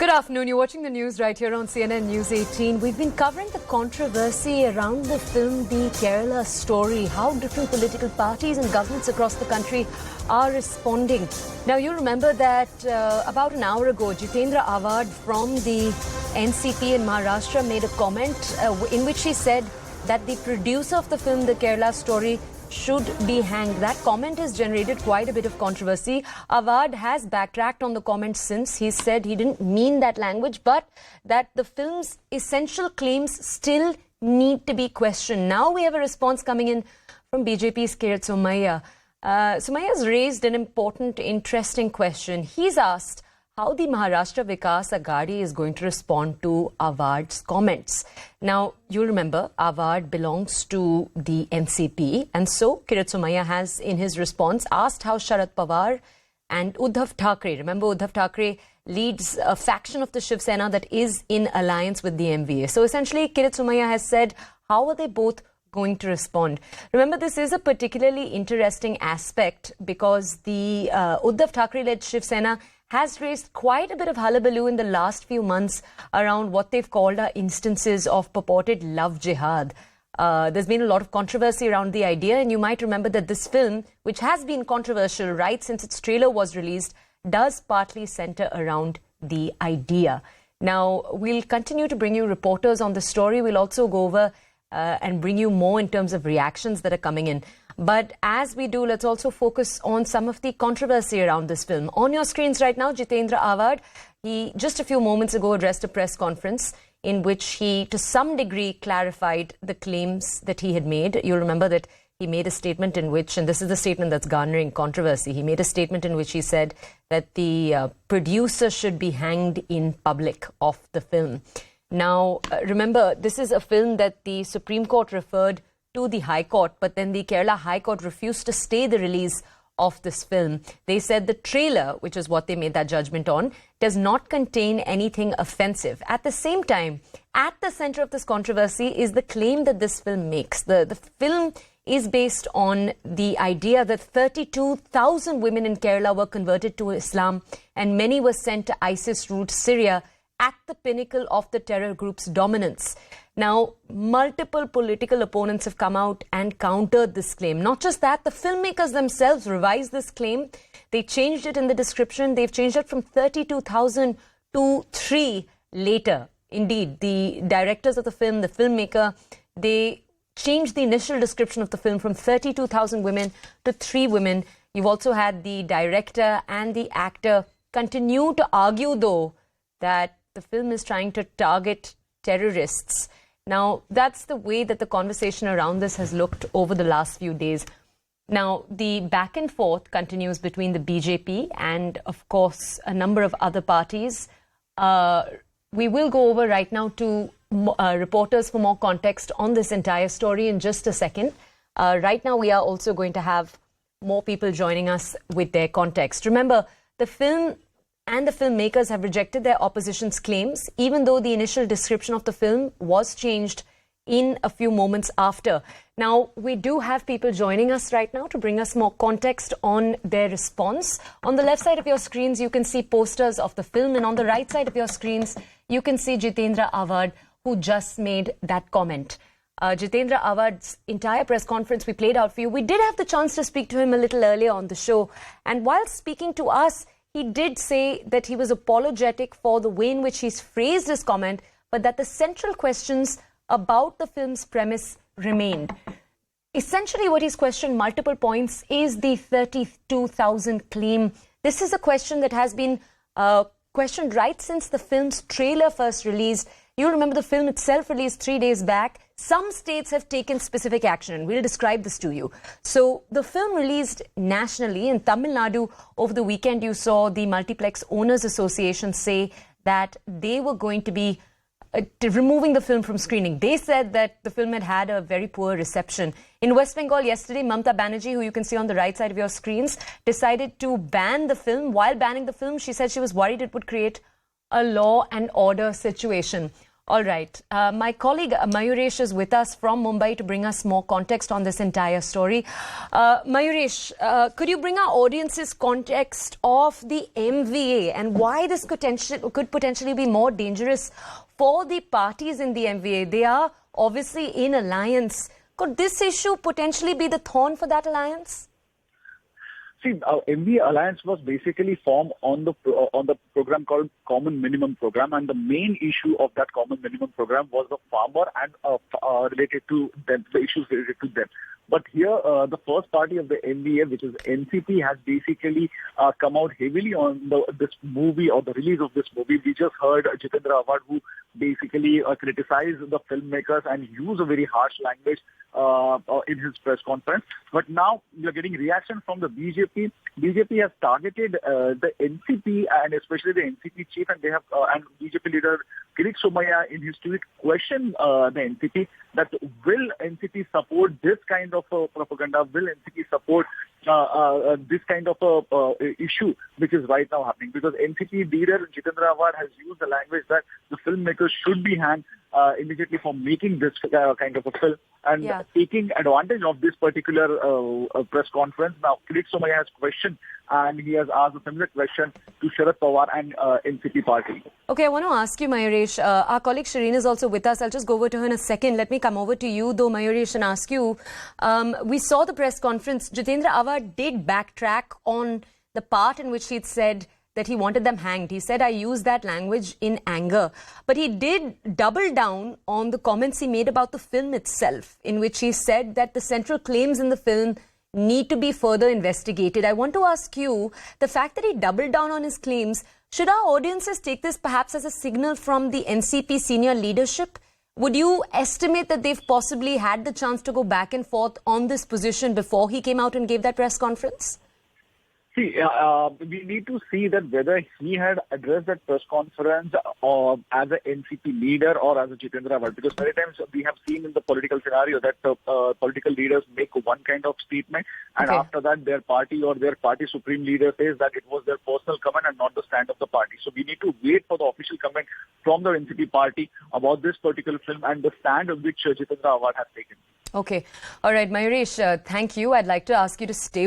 Good afternoon. You're watching the news right here on CNN News 18. We've been covering the controversy around the film The Kerala Story, how different political parties and governments across the country are responding. Now, you'll remember that about an hour ago, Jitendra Awad from the NCP in Maharashtra made a comment in which he said that the producer of the film The Kerala Story should be hanged. That comment has generated quite a bit of controversy. Awad has backtracked on the comment since. He said he didn't mean that language, but that the film's essential claims still need to be questioned. Now we have a response coming in from BJP's Kirit Somaiya. Somaiya's raised an important, interesting question. He's asked how the Maharashtra Vikas Aghadi is going to respond to Awad's comments. Now, you'll remember, Awad belongs to the NCP, and so Kirit Somaiya has, in his response, asked how Sharad Pawar and Uddhav Thackeray, remember Uddhav Thackeray leads a faction of the Shiv Sena that is in alliance with the MVA. So essentially, Kirit Somaiya has said, how are they both going to respond? Remember, this is a particularly interesting aspect because the Uddhav Thackeray-led Shiv Sena has raised quite a bit of hullabaloo in the last few months around what they've called are instances of purported love jihad. There's been a lot of controversy around the idea, and you might remember that this film, which has been controversial right since its trailer was released, does partly center around the idea. Now, we'll continue to bring you reporters on the story. We'll also go over and bring you more in terms of reactions that are coming in. But as we do, let's also focus on some of the controversy around this film. On your screens right now, Jitendra Awad, he just a few moments ago addressed a press conference in which he, to some degree, clarified the claims that he had made. You'll remember that he made a statement in which, and this is the statement that's garnering controversy, he made a statement in which he said that the producer should be hanged in public of the film. Now, remember, this is a film that the Supreme Court referred to the High Court, but then the Kerala High Court refused to stay the release of this film. They said the trailer, which is what they made that judgment on, does not contain anything offensive. At the same time, at the center of this controversy is the claim that this film makes. The film is based on the idea that 32,000 women in Kerala were converted to Islam and many were sent to ISIS-ruled Syria at the pinnacle of the terror group's dominance. Now, multiple political opponents have come out and countered this claim. Not just that, the filmmakers themselves revised this claim. They changed it in the description. They've changed it from 32,000 to 3 later. Indeed, the directors of the film, the filmmaker, they changed the initial description of the film from 32,000 women to 3 women. You've also had the director and the actor continue to argue, though, that the film is trying to target terrorists. Now, that's the way that the conversation around this has looked over the last few days. Now, the back and forth continues between the BJP and, of course, a number of other parties. We will go over right now to reporters for more context on this entire story in just a second. Right now, we are also going to have more people joining us with their context. Remember, the film and the filmmakers have rejected their opposition's claims, even though the initial description of the film was changed in a few moments after. Now, we do have people joining us right now to bring us more context on their response. On the left side of your screens, you can see posters of the film, and on the right side of your screens, you can see Jitendra Awad, who just made that comment. Jitendra Awad's entire press conference we played out for you. We did have the chance to speak to him a little earlier on the show, and while speaking to us, he did say that he was apologetic for the way in which he's phrased his comment, but that the central questions about the film's premise remained. Essentially, what he's questioned multiple points is the 32,000 claim. This is a question that has been questioned right since the film's trailer first released. You remember the film itself released 3 days back. Some states have taken specific action, and we'll describe this to you. So the film released nationally in Tamil Nadu over the weekend. You saw the Multiplex Owners Association say that they were going to be removing the film from screening. They said that the film had a very poor reception. In West Bengal yesterday, Mamata Banerjee, who you can see on the right side of your screens, decided to ban the film. While banning the film, she said she was worried it would create a law and order situation. All right. My colleague Mayuresh is with us from Mumbai to bring us more context on this entire story. Mayuresh, could you bring our audiences context of the MVA and why this could potentially be more dangerous for the parties in the MVA? They are obviously in alliance. Could this issue potentially be the thorn for that alliance? See, MVA Alliance was basically formed on the program called Common Minimum Program, and the main issue of that Common Minimum Program was the farmer and related to them, the issues related to them. But here, the first party of the MVA, which is NCP, has basically come out heavily on this movie or the release of this movie. We just heard Jitendra Awad, who basically criticized the filmmakers and used a very harsh language in his press conference. But now we are getting reaction from the BJP. BJP has targeted the NCP and especially the NCP chief, and they have and BJP leader Kirit Somaiya in his tweet questioned the NCP that will NCP support this kind of propaganda? Will NCP support this kind of issue which is right now happening? Because NCP leader Jitendra Awad has used the language that the filmmakers should be hanged immediately for making this kind of a film and taking advantage of this particular press conference. Now, Kirit Somaiya has questioned and he has asked a similar question to Sharad Pawar and NCP party. Okay, I want to ask you, Mayuresh, our colleague Shireen is also with us. I'll just go over to her in a second. Let me come over to you, though, Mayuresh, and ask you. We saw the press conference. Jitendra Awad did backtrack on the part in which he'd said that he wanted them hanged. He said, I used that language in anger. But he did double down on the comments he made about the film itself, in which he said that the central claims in the film need to be further investigated. I want to ask you, the fact that he doubled down on his claims, should our audiences take this perhaps as a signal from the NCP senior leadership? Would you estimate that they've possibly had the chance to go back and forth on this position before he came out and gave that press conference? See, we need to see that whether he had addressed that press conference as an NCP leader or as a Jitendra Awad, because many times we have seen in the political scenario that political leaders make one kind of statement and after that their party or their party supreme leader says that it was their personal comment and not the stand of the party. So we need to wait for the official comment from the NCP party about this particular film and the stand of which Jitendra Awad has taken. Okay. All right, Mayuresh, thank you. I'd like to ask you to stay with